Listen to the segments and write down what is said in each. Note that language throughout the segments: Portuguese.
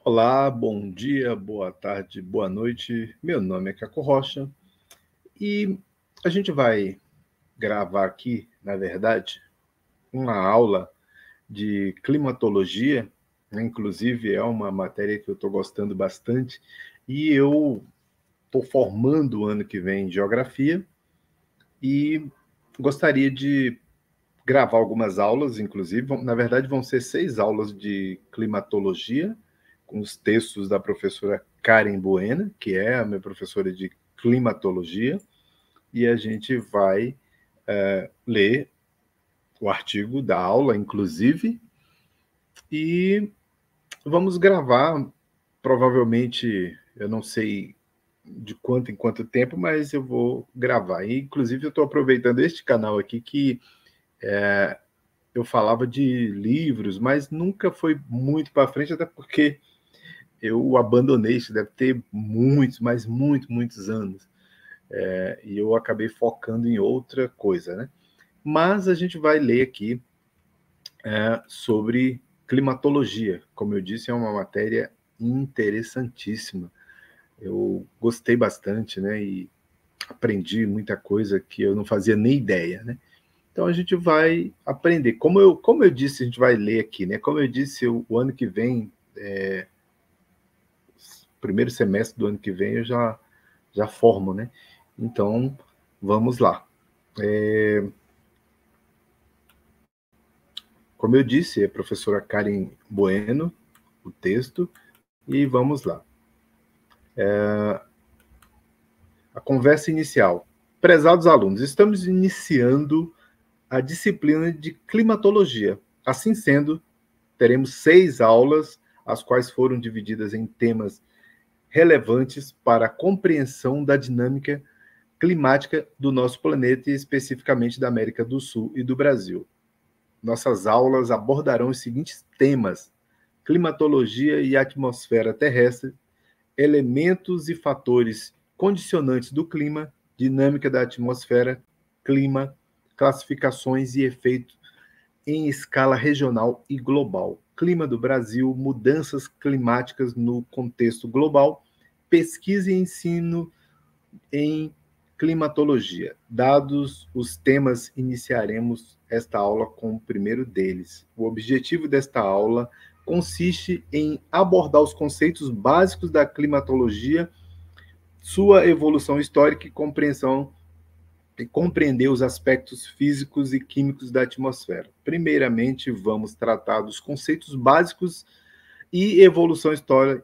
Olá, bom dia, boa tarde, boa noite. Meu nome é Caco Rocha e a gente vai gravar aqui, na verdade, uma aula de climatologia, né? Inclusive é uma matéria que eu estou gostando bastante e eu estou formando o ano que vem em geografia e gostaria de gravar algumas aulas, inclusive, na verdade vão ser 6 aulas de climatologia, com os textos da professora Karen Buena, que é a minha professora de climatologia, e a gente vai ler o artigo da aula, inclusive, e vamos gravar, provavelmente, eu não sei de quanto em quanto tempo, mas eu vou gravar. E, inclusive, eu estou aproveitando este canal aqui que eu falava de livros, mas nunca foi muito para frente, até porque eu abandonei, isso deve ter muitos, mas muitos anos. E eu acabei focando em outra coisa, né? Mas a gente vai ler aqui sobre climatologia. Como eu disse, é uma matéria interessantíssima. Eu gostei bastante, né? E aprendi muita coisa que eu não fazia nem ideia, né? Então a gente vai aprender. Como eu disse, a gente vai ler aqui, né? Como eu disse, o ano que vem, primeiro semestre do ano que vem, eu já formo, né? Então, vamos lá. Como eu disse, é a professora Karen Bueno, o texto, e vamos lá. A conversa inicial. Prezados alunos, estamos iniciando a disciplina de climatologia. Assim sendo, teremos 6 aulas, as quais foram divididas em temas relevantes para a compreensão da dinâmica climática do nosso planeta e especificamente da América do Sul e do Brasil. Nossas aulas abordarão os seguintes temas: climatologia e atmosfera terrestre, elementos e fatores condicionantes do clima, dinâmica da atmosfera, clima, classificações e efeitos em escala regional e global, clima do Brasil, mudanças climáticas no contexto global, pesquisa e ensino em climatologia. Dados os temas, iniciaremos esta aula com o primeiro deles. O objetivo desta aula consiste em abordar os conceitos básicos da climatologia, sua evolução histórica e compreensão e compreender os aspectos físicos e químicos da atmosfera. Primeiramente, vamos tratar dos conceitos básicos e evolução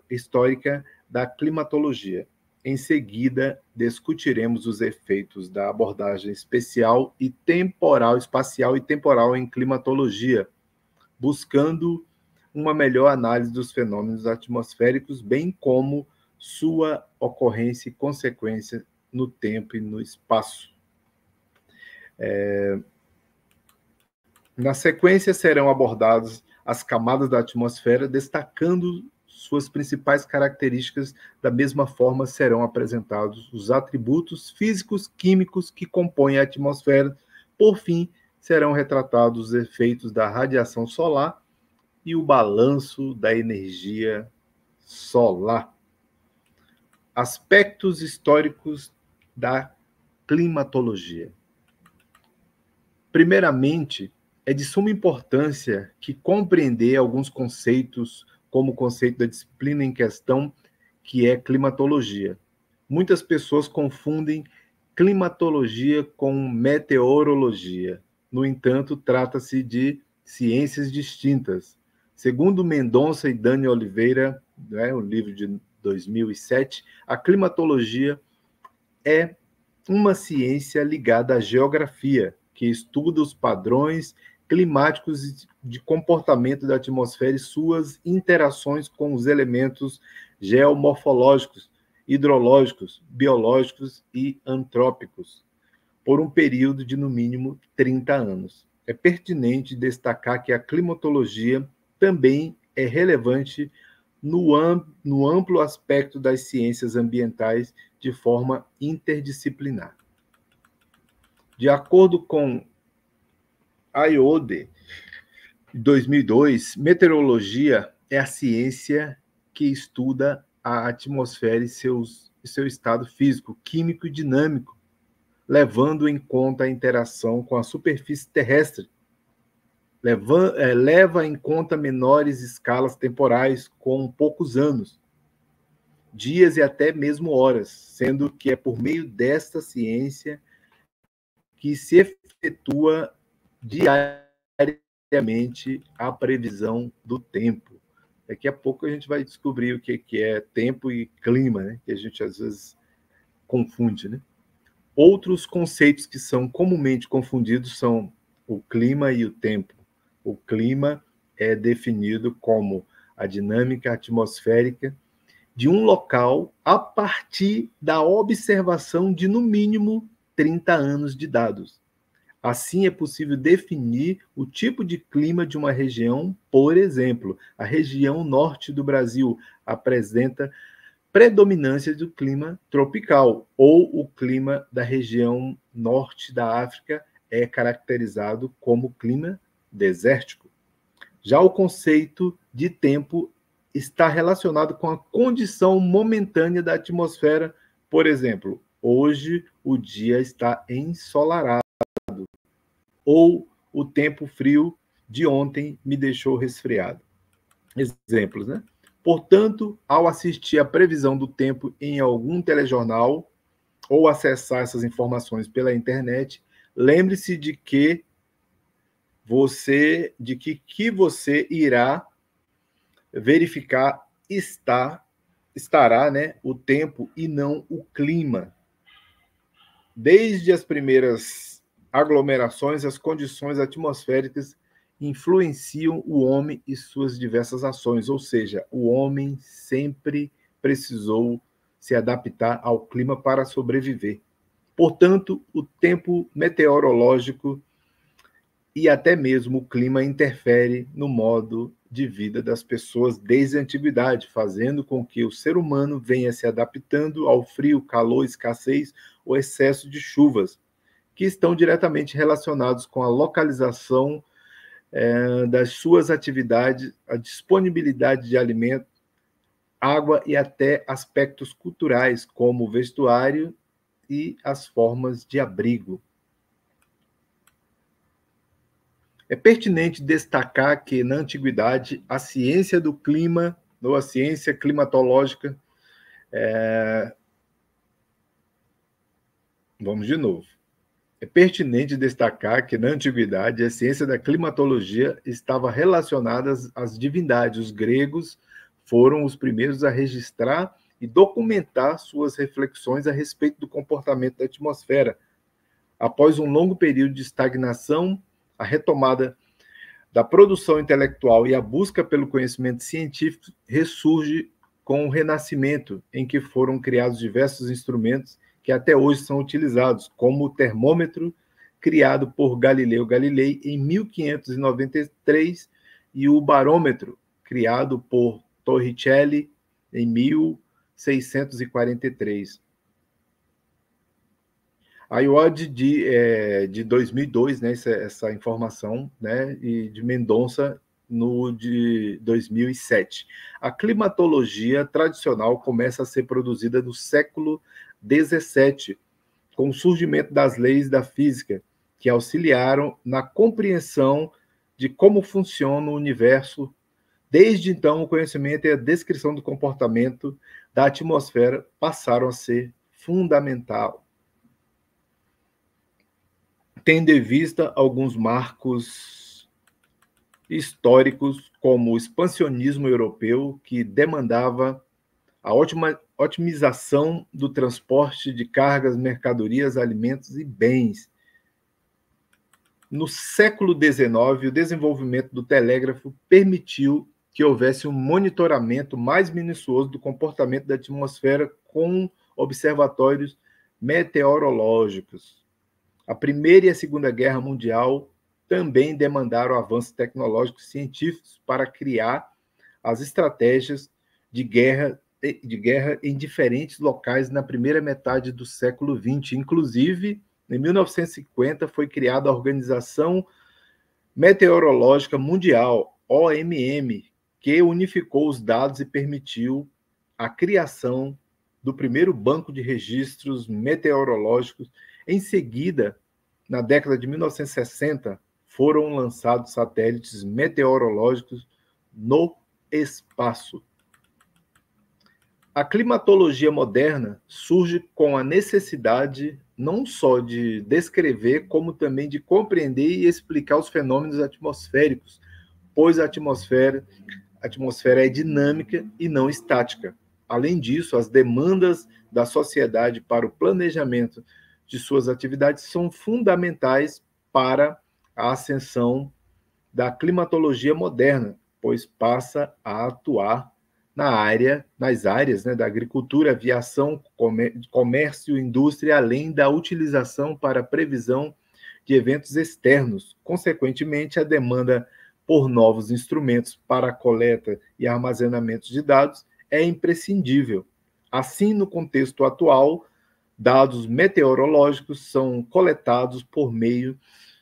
histórica da climatologia. Em seguida, discutiremos os efeitos da abordagem especial e temporal, espacial e temporal em climatologia, buscando uma melhor análise dos fenômenos atmosféricos, bem como sua ocorrência e consequência no tempo e no espaço. Na sequência, serão abordadas as camadas da atmosfera, destacando suas principais características. Da mesma forma, serão apresentados os atributos físicos, químicos que compõem a atmosfera. Por fim, serão retratados os efeitos da radiação solar e o balanço da energia solar. Aspectos históricos da climatologia. Primeiramente, é de suma importância que compreender alguns conceitos, como o conceito da disciplina em questão, que é climatologia. Muitas pessoas confundem climatologia com meteorologia. No entanto, trata-se de ciências distintas. Segundo Mendonça e Dani Oliveira, né, o livro de 2007, a climatologia é uma ciência ligada à geografia, que estuda os padrões climáticos de comportamento da atmosfera e suas interações com os elementos geomorfológicos, hidrológicos, biológicos e antrópicos, por um período de no mínimo 30 anos. É pertinente destacar que a climatologia também é relevante no amplo aspecto das ciências ambientais de forma interdisciplinar. De acordo com IODE, de 2002, meteorologia é a ciência que estuda a atmosfera e seu estado físico, químico e dinâmico, levando em conta a interação com a superfície terrestre. Leva em conta menores escalas temporais com poucos anos, dias e até mesmo horas, sendo que é por meio desta ciência que se efetua diariamente a previsão do tempo. Daqui a pouco a gente vai descobrir o que é tempo e clima, né? Que a gente às vezes confunde, né? Outros conceitos que são comumente confundidos são o clima e o tempo. O clima é definido como a dinâmica atmosférica de um local a partir da observação de, no mínimo, 30 anos de dados. Assim, é possível definir o tipo de clima de uma região. Por exemplo, a região norte do Brasil apresenta predominância do clima tropical, ou o clima da região norte da África é caracterizado como clima desértico. Já o conceito de tempo está relacionado com a condição momentânea da atmosfera. Por exemplo, hoje o dia está ensolarado, ou o tempo frio de ontem me deixou resfriado. Exemplos, né? Portanto, ao assistir à previsão do tempo em algum telejornal ou acessar essas informações pela internet, lembre-se de que você irá verificar estará, né, o tempo e não o clima. Desde as primeiras aglomerações, as condições atmosféricas influenciam o homem e suas diversas ações, ou seja, o homem sempre precisou se adaptar ao clima para sobreviver. Portanto, o tempo meteorológico e até mesmo o clima interfere no modo de vida das pessoas desde a antiguidade, fazendo com que o ser humano venha se adaptando ao frio, calor, escassez ou excesso de chuvas, que estão diretamente relacionados com a localização das suas atividades, a disponibilidade de alimento, água e até aspectos culturais, como o vestuário e as formas de abrigo. É pertinente destacar que, na antiguidade, a ciência do clima, ou a ciência climatológica, vamos de novo. É pertinente destacar que, na antiguidade, a ciência da climatologia estava relacionada às divindades. Os gregos foram os primeiros a registrar e documentar suas reflexões a respeito do comportamento da atmosfera. Após um longo período de estagnação, a retomada da produção intelectual e a busca pelo conhecimento científico ressurge com o Renascimento, em que foram criados diversos instrumentos que até hoje são utilizados, como o termômetro, criado por Galileu Galilei em 1593, e o barômetro, criado por Torricelli em 1643. A IOD de 2002, né, essa informação, né, e de Mendonça de 2007. A climatologia tradicional começa a ser produzida no século XVII, com o surgimento das leis da física, que auxiliaram na compreensão de como funciona o universo. Desde então, o conhecimento e a descrição do comportamento da atmosfera passaram a ser fundamental. Tendo em vista alguns marcos históricos, como o expansionismo europeu, que demandava a otimização do transporte de cargas, mercadorias, alimentos e bens. No século XIX, o desenvolvimento do telégrafo permitiu que houvesse um monitoramento mais minucioso do comportamento da atmosfera com observatórios meteorológicos. A Primeira e a Segunda Guerra Mundial também demandaram avanços tecnológicos científicos para criar as estratégias de guerra em diferentes locais na primeira metade do século XX. Inclusive, em 1950, foi criada a Organização Meteorológica Mundial, OMM, que unificou os dados e permitiu a criação do primeiro banco de registros meteorológicos. Em seguida, na década de 1960, foram lançados satélites meteorológicos no espaço. A climatologia moderna surge com a necessidade não só de descrever, como também de compreender e explicar os fenômenos atmosféricos, pois a atmosfera é dinâmica e não estática. Além disso, as demandas da sociedade para o planejamento de suas atividades são fundamentais para a ascensão da climatologia moderna, pois passa a atuar nas áreas, né, da agricultura, aviação, comércio, indústria, além da utilização para previsão de eventos externos. Consequentemente, a demanda por novos instrumentos para a coleta e armazenamento de dados é imprescindível. Assim, no contexto atual, dados meteorológicos são coletados por meio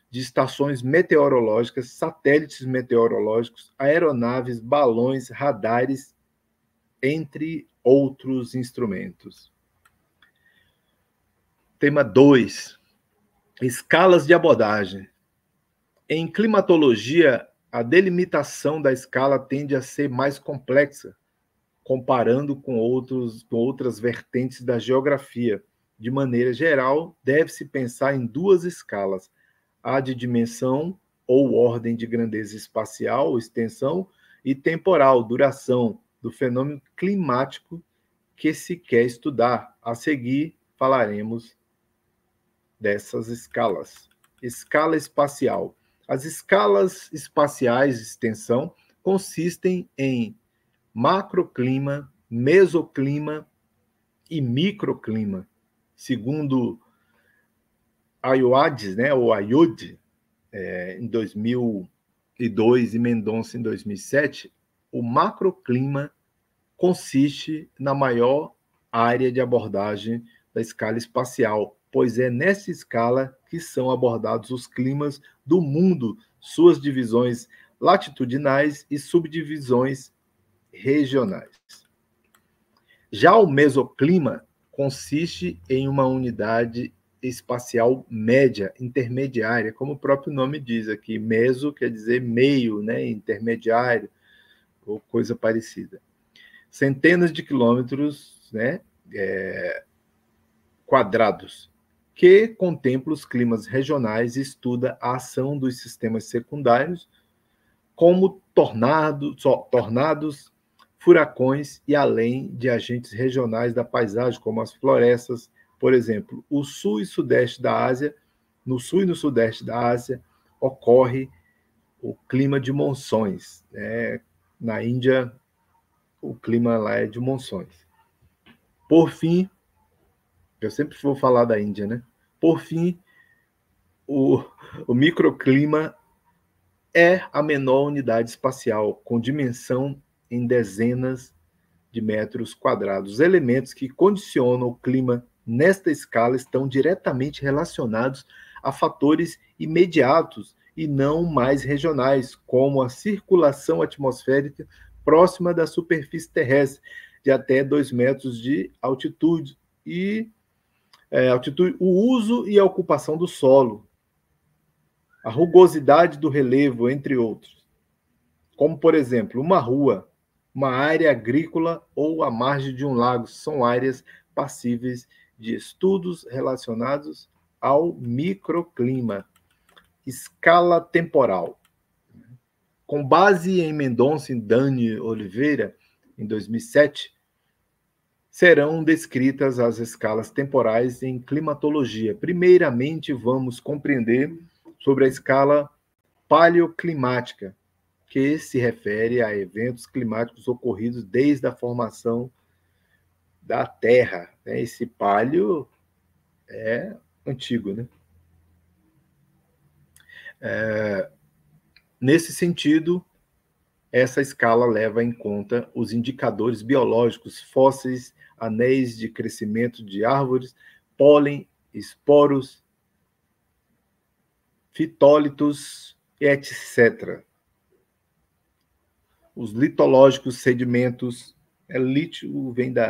de estações meteorológicas, satélites meteorológicos, aeronaves, balões, radares, entre outros instrumentos. Tema 2. Escalas de abordagem. Em climatologia, a delimitação da escala tende a ser mais complexa, comparando com outras vertentes da geografia. De maneira geral, deve-se pensar em duas escalas: a de dimensão ou ordem de grandeza espacial, extensão, e temporal, duração, do fenômeno climático que se quer estudar. A seguir, falaremos dessas escalas. Escala espacial. As escalas espaciais de extensão consistem em macroclima, mesoclima e microclima. Segundo Ayod, né, ou Ayod, em 2002 e Mendonça em 2007, o macroclima consiste na maior área de abordagem da escala espacial, pois é nessa escala que são abordados os climas do mundo, suas divisões latitudinais e subdivisões regionais. Já o mesoclima consiste em uma unidade espacial média, intermediária, como o próprio nome diz aqui. Meso quer dizer meio, né, intermediário, ou coisa parecida. Centenas de quilômetros, né, quadrados, que contempla os climas regionais e estuda a ação dos sistemas secundários, como tornados, furacões e além de agentes regionais da paisagem, como as florestas, por exemplo. O sul e sudeste da Ásia, no sul e no sudeste da Ásia, ocorre o clima de monções. Na Índia, o clima lá é de monções. Por fim, eu sempre vou falar da Índia, né? Por fim, o microclima é a menor unidade espacial, com dimensão em dezenas de metros quadrados. Os elementos que condicionam o clima nesta escala estão diretamente relacionados a fatores imediatos e não mais regionais, como a circulação atmosférica próxima da superfície terrestre, de até 2 metros de altitude, e o uso e a ocupação do solo, a rugosidade do relevo, entre outros. Como, por exemplo, uma rua, uma área agrícola ou a margem de um lago, são áreas passíveis de estudos relacionados ao microclima. Escala temporal. Com base em Mendonça e Dani Oliveira, em 2007, serão descritas as escalas temporais em climatologia. Primeiramente, vamos compreender sobre a escala paleoclimática, que se refere a eventos climáticos ocorridos desde a formação da Terra. Esse paleo é antigo, né? Nesse sentido, essa escala leva em conta os indicadores biológicos, fósseis, anéis de crescimento de árvores, pólen, esporos, fitólitos, etc. os litológicos, sedimentos, lítio vem de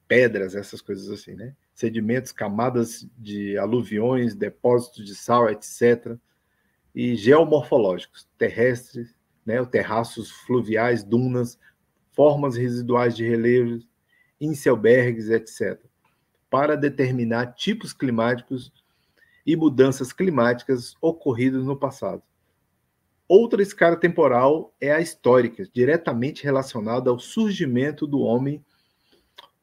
pedras, essas coisas assim, né? Sedimentos, camadas de aluviões, depósitos de sal, etc. E geomorfológicos, terrestres, né? Terraços fluviais, dunas, formas residuais de relevos, icebergs, etc. Para determinar tipos climáticos e mudanças climáticas ocorridas no passado. Outra escala temporal é a histórica, diretamente relacionada ao surgimento do homem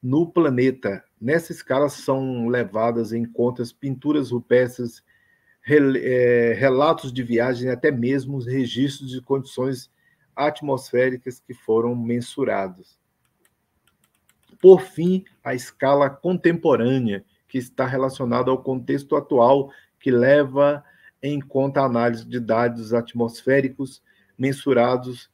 no planeta. Nessa escala são levadas em conta as pinturas rupestres, relatos de viagem, até mesmo os registros de condições atmosféricas que foram mensurados. Por fim, a escala contemporânea, que está relacionada ao contexto atual, que leva em conta a análise de dados atmosféricos mensurados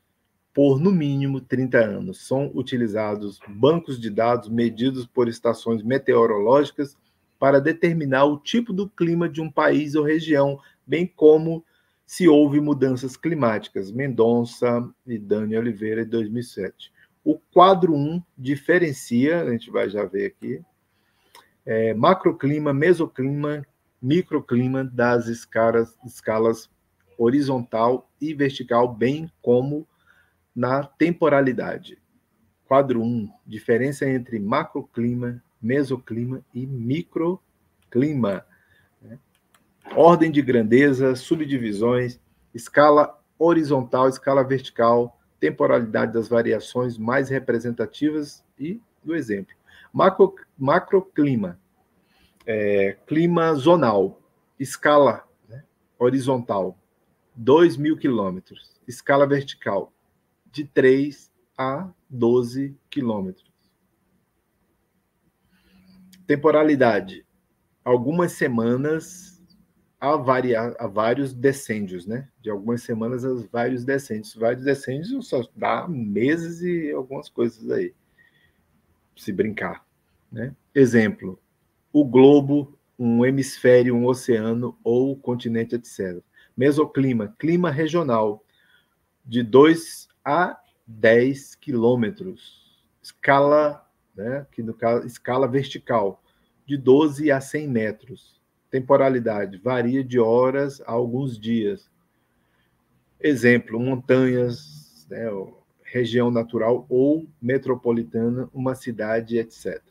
por, no mínimo, 30 anos. São utilizados bancos de dados medidos por estações meteorológicas para determinar o tipo do clima de um país ou região, bem como se houve mudanças climáticas. Mendonça e Dani Oliveira, de 2007. O quadro 1 diferencia, a gente vai já ver aqui, macroclima, mesoclima, microclima das escalas horizontal e vertical, bem como na temporalidade. Quadro 1, diferença entre macroclima, mesoclima e microclima. Ordem de grandeza, subdivisões, escala horizontal, escala vertical, temporalidade das variações mais representativas e do exemplo. Macroclima, clima zonal, escala, né, horizontal, 2.000 quilômetros, escala vertical, de 3 a 12 quilômetros. Temporalidade, algumas semanas a vários decênios, né? De algumas semanas a vários decênios. Vários decênios só dá meses e algumas coisas aí, se brincar, né? Exemplo, o globo, um hemisfério, um oceano ou continente, etc. Mesoclima, clima regional, de 2 a 10 quilômetros. Escala, né, que no caso, escala vertical, de 12 a 100 metros. Temporalidade, varia de horas a alguns dias. Exemplo, montanhas, né, região natural ou metropolitana, uma cidade, etc.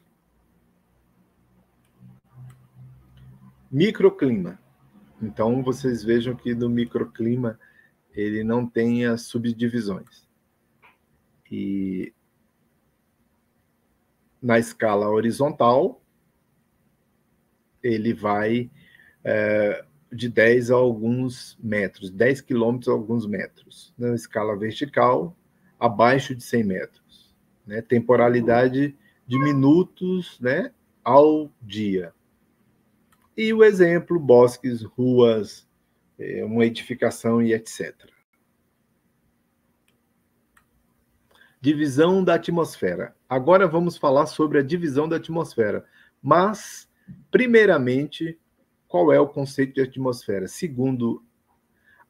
Microclima. Então, vocês vejam que no microclima ele não tem as subdivisões. E na escala horizontal, ele vai de 10 a alguns metros, 10 quilômetros a alguns metros. Na escala vertical, abaixo de 100 metros. Né? Temporalidade de minutos, né, ao dia. E o exemplo, bosques, ruas, uma edificação e etc. Divisão da atmosfera. Agora vamos falar sobre a divisão da atmosfera. Mas, primeiramente, qual é o conceito de atmosfera? Segundo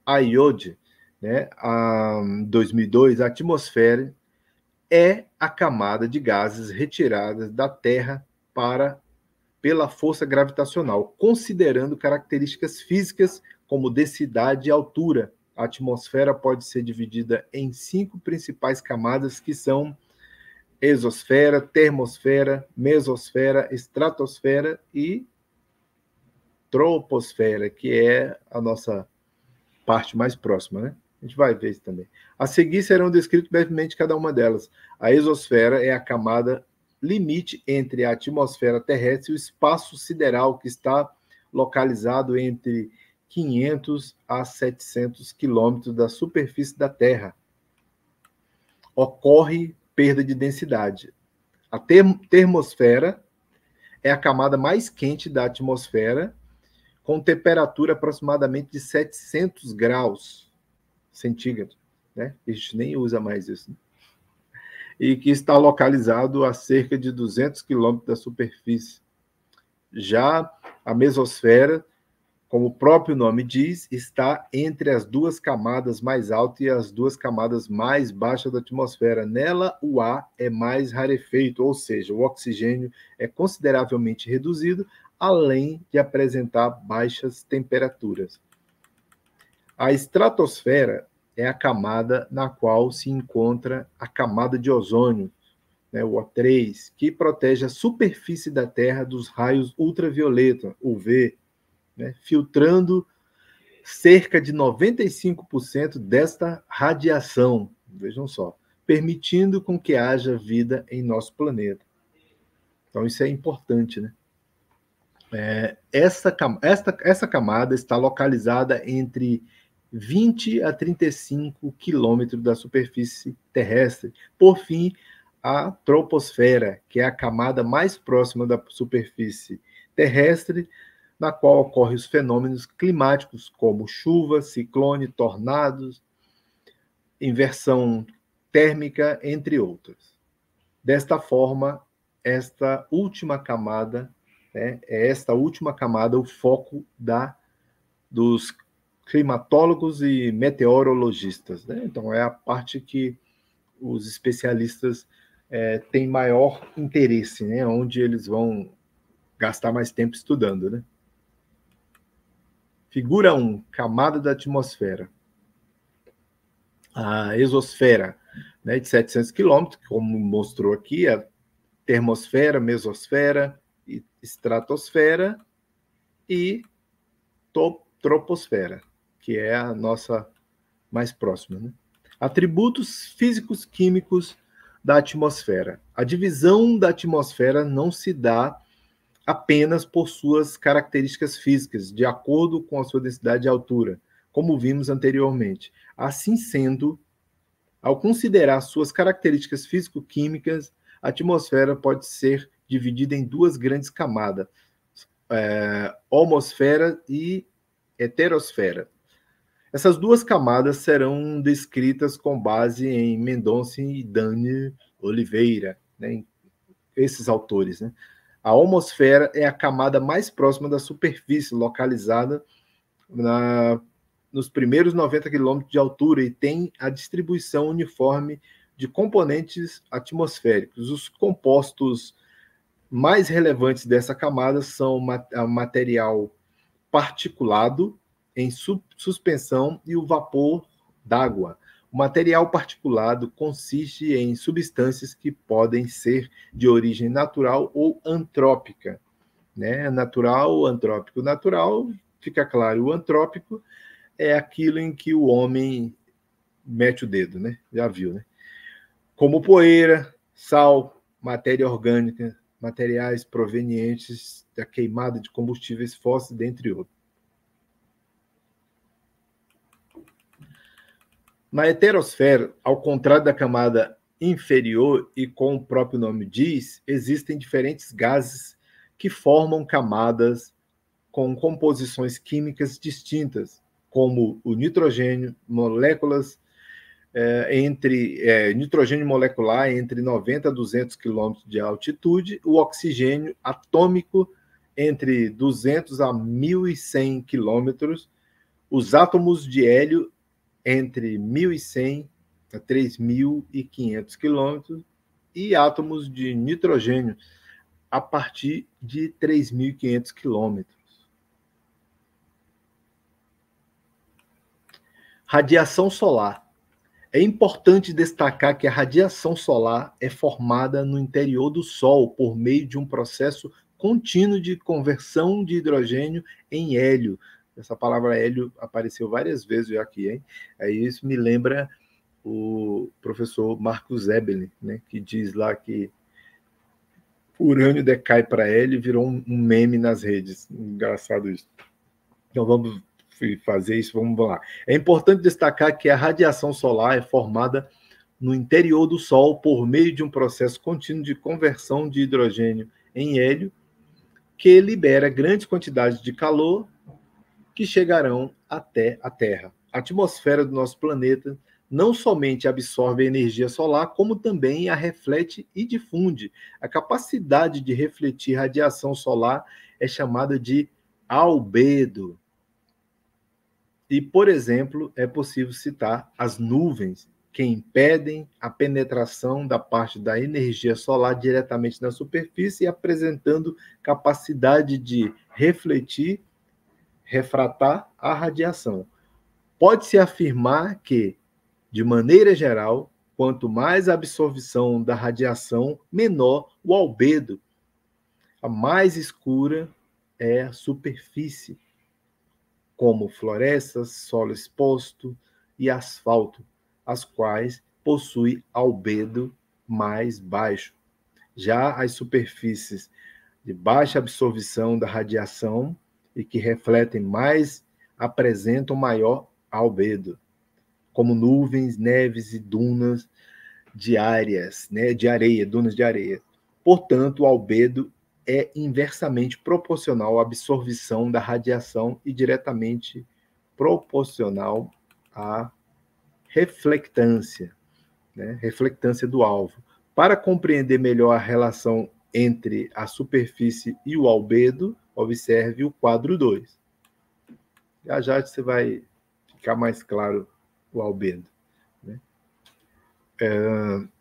a IOD, né, em 2002, a atmosfera é a camada de gases retiradas da Terra pela força gravitacional, considerando características físicas como densidade e altura. A atmosfera pode ser dividida em 5 principais camadas, que são exosfera, termosfera, mesosfera, estratosfera e troposfera, que é a nossa parte mais próxima, né? A gente vai ver isso também. A seguir serão descritas brevemente cada uma delas. A exosfera é a camada limite entre a atmosfera terrestre e o espaço sideral, que está localizado entre 500 a 700 quilômetros da superfície da Terra. Ocorre perda de densidade. A termosfera é a camada mais quente da atmosfera, com temperatura aproximadamente de 700 graus centígrados, né? A gente nem usa mais isso, né? E que está localizado a cerca de 200 quilômetros da superfície. Já a mesosfera Como o próprio nome diz, está entre as duas camadas mais altas e as duas camadas mais baixas da atmosfera. Nela, o ar é mais rarefeito, ou seja, o oxigênio é consideravelmente reduzido, além de apresentar baixas temperaturas. A estratosfera é a camada na qual se encontra a camada de ozônio, né, o O3, que protege a superfície da Terra dos raios ultravioleta, UV, né, filtrando cerca de 95% desta radiação, vejam só, permitindo com que haja vida em nosso planeta. Então, isso é importante, né? Essa camada está localizada entre 20 a 35 quilômetros da superfície terrestre. Por fim, a troposfera, que é a camada mais próxima da superfície terrestre, na qual ocorrem os fenômenos climáticos, como chuva, ciclone, tornados, inversão térmica, entre outros. Desta forma, esta última camada, né, é esta última camada o foco dos climatólogos e meteorologistas, né? Então, é a parte que os especialistas têm maior interesse, né? Onde eles vão gastar mais tempo estudando, né? Figura 1, camada da atmosfera. A exosfera, né, de 700 quilômetros, como mostrou aqui, a termosfera, mesosfera, estratosfera e troposfera, que é a nossa mais próxima, né? Atributos físicos químicos da atmosfera. A divisão da atmosfera não se dá apenas por suas características físicas, de acordo com a sua densidade e altura, como vimos anteriormente. Assim sendo, ao considerar suas características físico-químicas, a atmosfera pode ser dividida em duas grandes camadas, homosfera e heterosfera. Essas duas camadas serão descritas com base em Mendonça e Dani Oliveira, né, esses autores, né? A homosfera é a camada mais próxima da superfície, localizada nos primeiros 90 quilômetros de altura e tem a distribuição uniforme de componentes atmosféricos. Os compostos mais relevantes dessa camada são o material particulado em suspensão e o vapor d'água. O material particulado consiste em substâncias que podem ser de origem natural ou antrópica, né? Natural ou antrópico. Natural, fica claro, o antrópico é aquilo em que o homem mete o dedo, né? Já viu, né? Como poeira, sal, matéria orgânica, materiais provenientes da queimada de combustíveis fósseis, dentre outros. Na heterosfera, ao contrário da camada inferior, e como o próprio nome diz, existem diferentes gases que formam camadas com composições químicas distintas, como o nitrogênio, moléculas nitrogênio molecular entre 90 a 200 km de altitude, o oxigênio atômico entre 200 a 1.100 km, os átomos de hélio entre 1.100 a 3.500 km e átomos de nitrogênio a partir de 3.500 km. Radiação solar. É importante destacar que a radiação solar é formada no interior do Sol por meio de um processo contínuo de conversão de hidrogênio em hélio. Essa palavra hélio apareceu várias vezes aqui, hein? Aí isso me lembra o professor Marcos Ebele, né, que diz lá que urânio decai para hélio e virou um meme nas redes. Engraçado isso. Então vamos fazer isso, vamos lá. É importante destacar que a radiação solar é formada no interior do Sol por meio de um processo contínuo de conversão de hidrogênio em hélio, que libera grandes quantidades de calor que chegarão até a Terra. A atmosfera do nosso planeta não somente absorve a energia solar, como também a reflete e difunde. A capacidade de refletir radiação solar é chamada de albedo. E, por exemplo, é possível citar as nuvens, que impedem a penetração da parte da energia solar diretamente na superfície, apresentando capacidade de refletir, refratar a radiação. Pode-se afirmar que, de maneira geral, quanto mais a absorção da radiação, menor o albedo. A mais escura é a superfície, como florestas, solo exposto e asfalto, as quais possuem albedo mais baixo. Já as superfícies de baixa absorção da radiação e que refletem mais apresentam maior albedo, como nuvens, neves e dunas diárias, né, de areia, dunas de areia. Portanto, o albedo é inversamente proporcional à absorção da radiação e diretamente proporcional à reflectância, né, reflectância do alvo. Para compreender melhor a relação entre a superfície e o albedo, observe o quadro 2. Já já você vai ficar mais claro o albedo. Né?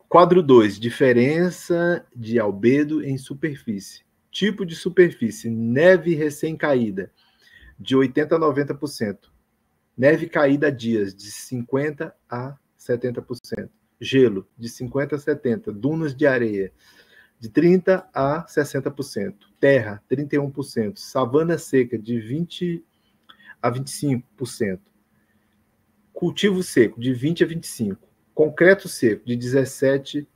Quadro 2, diferença de albedo em superfície. Tipo de superfície, neve recém-caída, de 80% a 90%. Neve caída há dias, de 50% a 70%. Gelo, de 50% a 70%. Dunas de areia, de 30% a 60%. Terra, 31%. Savana seca, de 20% a 25%. Cultivo seco, de 20% a 25%. Concreto seco, de 17%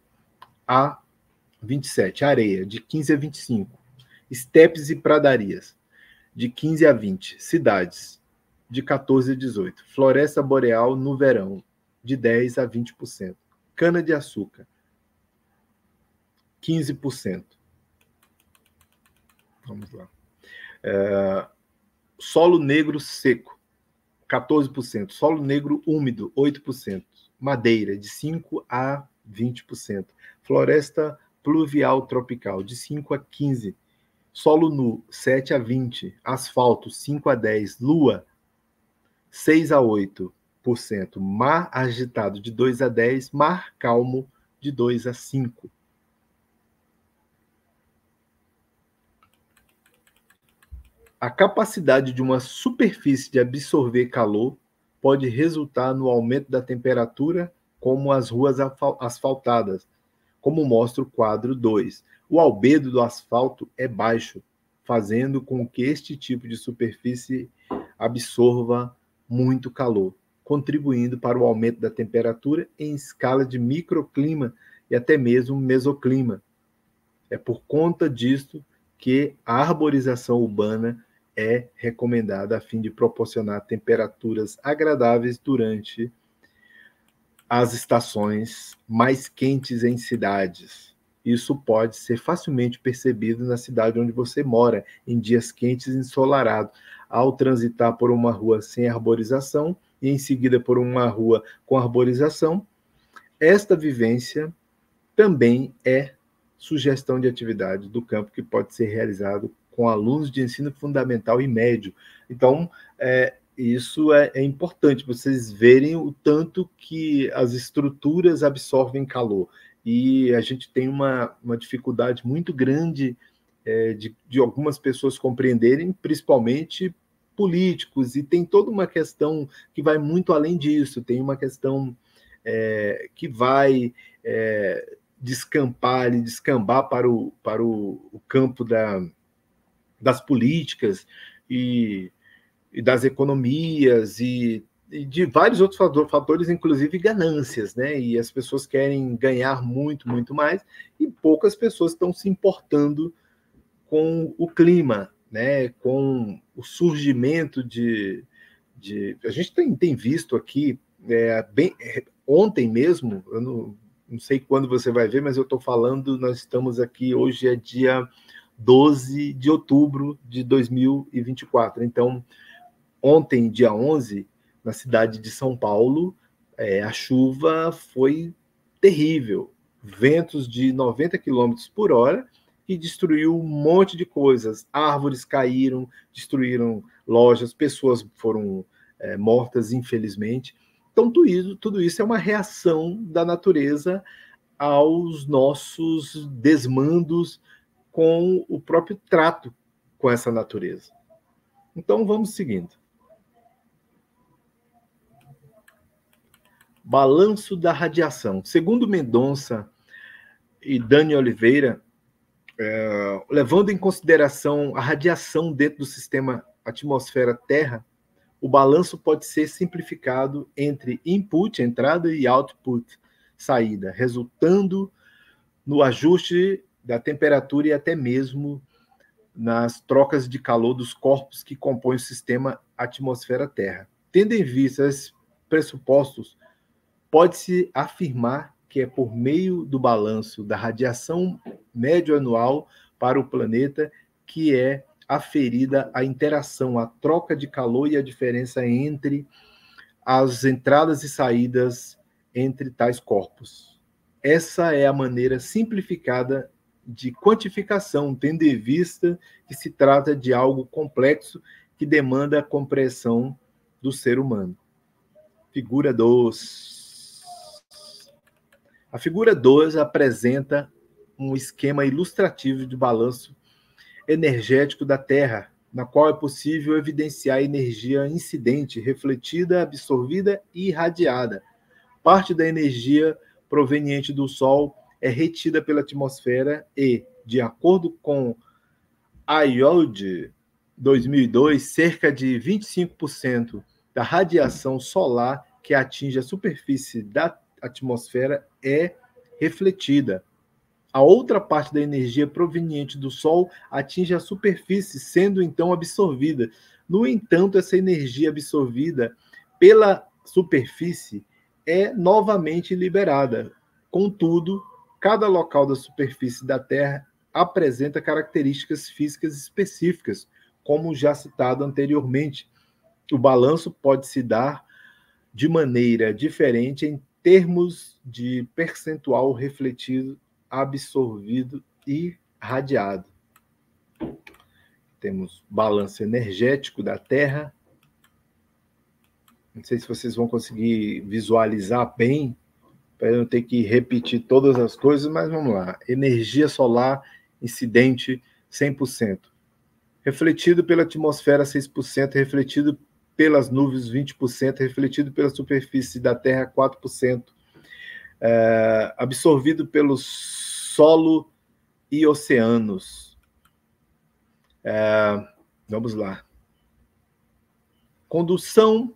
a 27%. Areia, de 15% a 25%. Estepes e pradarias, de 15% a 20%. Cidades, de 14% a 18%. Floresta boreal no verão, de 10% a 20%. Cana-de-açúcar, 15%. Vamos lá. Solo negro seco, 14%. Solo negro úmido, 8%. Madeira, de 5% a 20%. Floresta pluvial tropical, de 5% a 15%. Solo nu, 7% a 20%. Asfalto, 5% a 10%. Lua, 6% a 8%. Mar agitado, de 2% a 10%. Mar calmo, de 2% a 5%. A capacidade de uma superfície de absorver calor pode resultar no aumento da temperatura, como as ruas asfaltadas, como mostra o quadro 2. O albedo do asfalto é baixo, fazendo com que este tipo de superfície absorva muito calor, contribuindo para o aumento da temperatura em escala de microclima e até mesmo mesoclima. É por conta disto que a arborização urbana é recomendada a fim de proporcionar temperaturas agradáveis durante as estações mais quentes em cidades. Isso pode ser facilmente percebido na cidade onde você mora, em dias quentes e ensolarados, ao transitar por uma rua sem arborização e em seguida por uma rua com arborização. Esta vivência também é sugestão de atividade do campo que pode ser realizado com alunos de ensino fundamental e médio. Então, isso é importante, vocês verem o tanto que as estruturas absorvem calor. E a gente tem uma dificuldade muito grande de algumas pessoas compreenderem, principalmente políticos, e tem toda uma questão que vai muito além disso, tem uma questão que vai descambar para o campo das políticas e das economias e de vários outros fatores, inclusive ganâncias, né? E as pessoas querem ganhar muito, muito mais, e poucas pessoas estão se importando com o clima, né? Com o surgimento a gente tem visto aqui, ontem mesmo, eu não sei quando você vai ver, mas eu estou falando, nós estamos aqui, hoje é dia 12 de outubro de 2024. Então, ontem, dia 11, na cidade de São Paulo, a chuva foi terrível. Ventos de 90 km por hora e destruiu um monte de coisas. Árvores caíram, destruíram lojas, pessoas foram mortas, infelizmente. Então, tudo isso é uma reação da natureza aos nossos desmandos com o próprio trato com essa natureza. Então, vamos seguindo. Balanço da radiação. Segundo Mendonça e Dani Oliveira, levando em consideração a radiação dentro do sistema atmosfera-terra, o balanço pode ser simplificado entre input, entrada, e output, saída, resultando no ajuste da temperatura e até mesmo nas trocas de calor dos corpos que compõem o sistema atmosfera-terra. Tendo em vista esses pressupostos, pode-se afirmar que é por meio do balanço da radiação médio anual para o planeta que é aferida a interação, a troca de calor e a diferença entre as entradas e saídas entre tais corpos. Essa é a maneira simplificada de quantificação, tendo em vista que se trata de algo complexo que demanda a compreensão do ser humano. Figura 2. A figura 2 apresenta um esquema ilustrativo de balanço energético da Terra, na qual é possível evidenciar a energia incidente, refletida, absorvida e irradiada. Parte da energia proveniente do Sol é retida pela atmosfera e, de acordo com IOD 2002, cerca de 25% da radiação solar que atinge a superfície da atmosfera é refletida. A outra parte da energia proveniente do Sol atinge a superfície, sendo então absorvida. No entanto, essa energia absorvida pela superfície é novamente liberada. Contudo, cada local da superfície da Terra apresenta características físicas específicas, como já citado anteriormente. O balanço pode se dar de maneira diferente em termos de percentual refletido, absorvido e radiado. Temos balanço energético da Terra. Não sei se vocês vão conseguir visualizar bem, para eu não ter que repetir todas as coisas, mas vamos lá. Energia solar incidente 100%. Refletido pela atmosfera 6%, refletido pelas nuvens 20%, refletido pela superfície da Terra 4%, absorvido pelo solo e oceanos. Vamos lá. Condução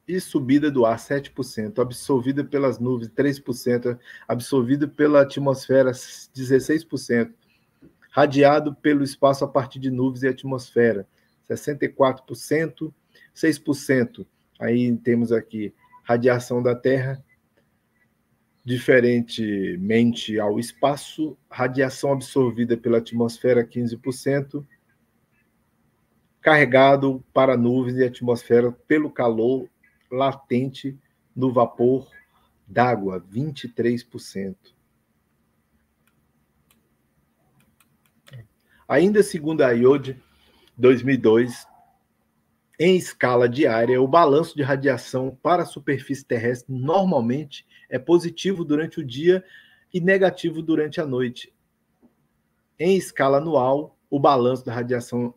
e subida do ar 7%, absorvida pelas nuvens 3%, absorvido pela atmosfera 16%, radiado pelo espaço a partir de nuvens e atmosfera 64%, 6%. Aí temos aqui radiação da Terra, diferentemente ao espaço, radiação absorvida pela atmosfera 15%, carregado para nuvens e atmosfera pelo calor latente no vapor d'água, 23%. Ainda segundo a IOD 2002, em escala diária, o balanço de radiação para a superfície terrestre normalmente é positivo durante o dia e negativo durante a noite. Em escala anual, o balanço da radiação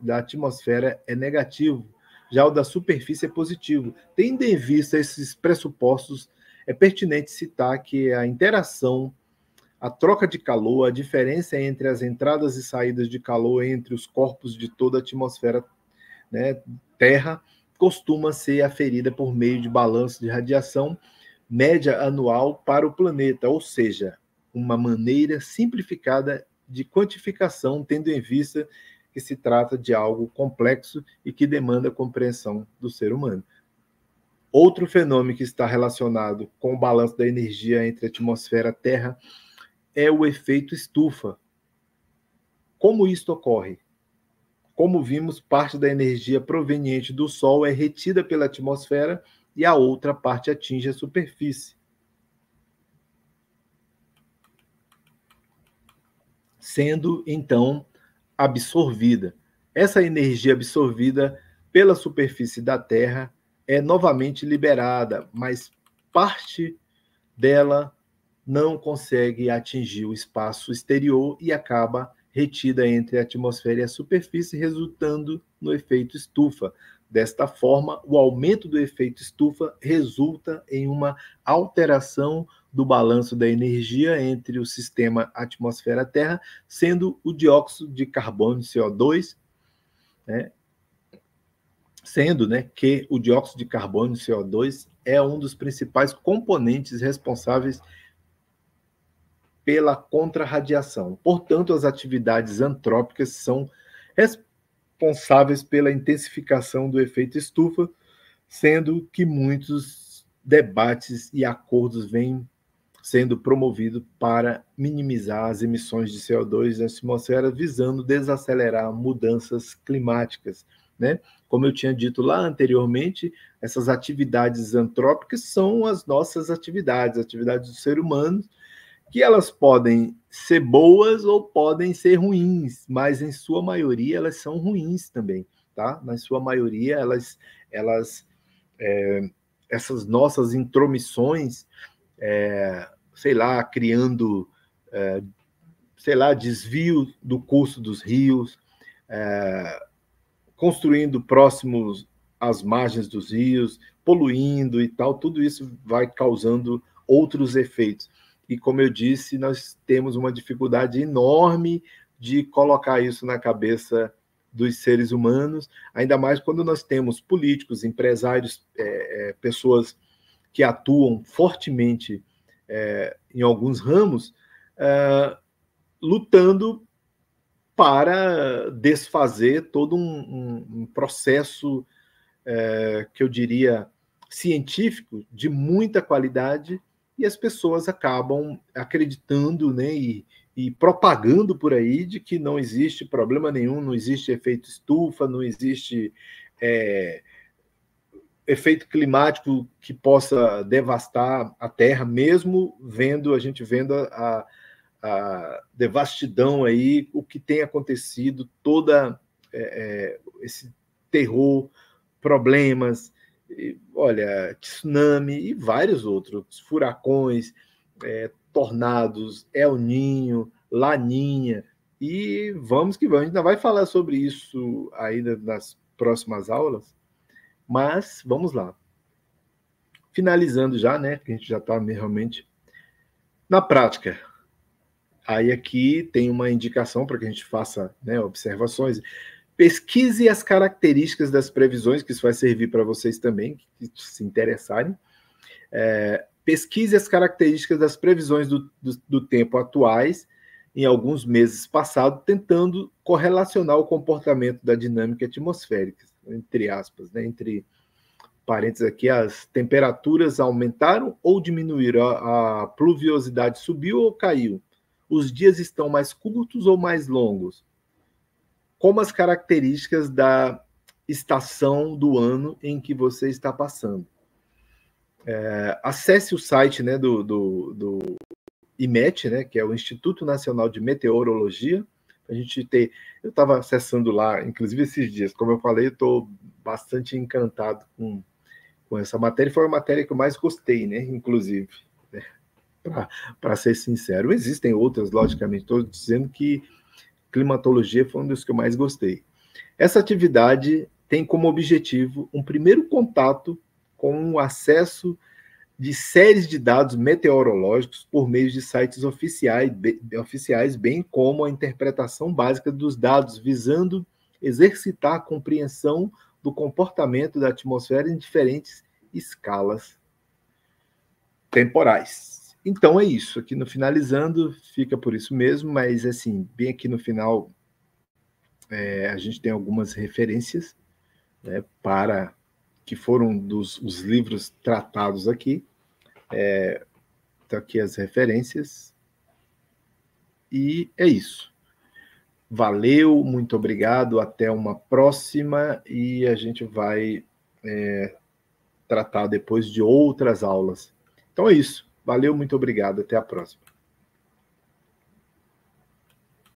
da atmosfera é negativo, já o da superfície é positivo. Tendo em vista esses pressupostos, é pertinente citar que a interação, a troca de calor, a diferença entre as entradas e saídas de calor entre os corpos de toda a atmosfera, né, Terra, costuma ser aferida por meio de balanço de radiação média anual para o planeta, ou seja, uma maneira simplificada de quantificação, tendo em vista que se trata de algo complexo e que demanda a compreensão do ser humano. Outro fenômeno que está relacionado com o balanço da energia entre a atmosfera e a Terra é o efeito estufa. Como isto ocorre? Como vimos, parte da energia proveniente do Sol é retida pela atmosfera e a outra parte atinge a superfície, sendo então absorvida. Essa energia absorvida pela superfície da Terra é novamente liberada, mas parte dela não consegue atingir o espaço exterior e acaba retida entre a atmosfera e a superfície, resultando no efeito estufa. Desta forma, o aumento do efeito estufa resulta em uma alteração do balanço da energia entre o sistema atmosfera-terra, sendo o dióxido de carbono, CO2, né, que o dióxido de carbono, CO2, é um dos principais componentes responsáveis pela contrarradiação. Portanto, as atividades antrópicas são responsáveis pela intensificação do efeito estufa, sendo que muitos debates e acordos vêm sendo promovidos para minimizar as emissões de CO2 na atmosfera, visando desacelerar mudanças climáticas, né? Como eu tinha dito lá anteriormente, essas atividades antrópicas são as nossas atividades do ser humano, que elas podem ser boas ou podem ser ruins, mas em sua maioria elas são ruins também, tá? Na sua maioria essas nossas intromissões, sei lá, criando, sei lá, desvio do curso dos rios, construindo próximos às margens dos rios, poluindo e tal, tudo isso vai causando outros efeitos. E, como eu disse, nós temos uma dificuldade enorme de colocar isso na cabeça dos seres humanos, ainda mais quando nós temos políticos, empresários, pessoas que atuam fortemente em alguns ramos, lutando para desfazer todo um processo, que eu diria, científico, de muita qualidade, e as pessoas acabam acreditando, né, e propagando por aí de que não existe problema nenhum, não existe efeito estufa, não existe efeito climático que possa devastar a Terra, mesmo a gente vendo a devastidão aí, o que tem acontecido, toda esse terror, problemas, olha, tsunami e vários outros, furacões, tornados, El Niño, Laninha, e vamos que vamos, a gente ainda vai falar sobre isso ainda nas próximas aulas, mas vamos lá. Finalizando já, né, que a gente já está realmente na prática. Aí aqui tem uma indicação para que a gente faça, né, observações. Pesquise as características das previsões, que isso vai servir para vocês também, que se interessarem. Pesquise as características das previsões do tempo atuais em alguns meses passados, tentando correlacionar o comportamento da dinâmica atmosférica, entre aspas, né, entre parênteses aqui, as temperaturas aumentaram ou diminuíram, a pluviosidade subiu ou caiu, os dias estão mais curtos ou mais longos, como as características da estação do ano em que você está passando. Acesse o site, né, do IMET, né, que é o Instituto Nacional de Meteorologia. A gente ter, eu estava acessando lá, inclusive esses dias, como eu falei, eu estou bastante encantado com essa matéria, foi a matéria que eu mais gostei, né, inclusive, né, para ser sincero. Existem outras, logicamente, estou dizendo que climatologia foi um dos que eu mais gostei. Essa atividade tem como objetivo um primeiro contato com o acesso de séries de dados meteorológicos por meio de sites oficiais, bem como a interpretação básica dos dados, visando exercitar a compreensão do comportamento da atmosfera em diferentes escalas temporais. Então é isso, aqui no finalizando, fica por isso mesmo, mas assim, bem aqui no final, a gente tem algumas referências, né, para que foram os livros tratados aqui. Então aqui as referências. E é isso. Valeu, muito obrigado, até uma próxima, e a gente vai tratar depois de outras aulas. Então é isso. Valeu, muito obrigado, até a próxima.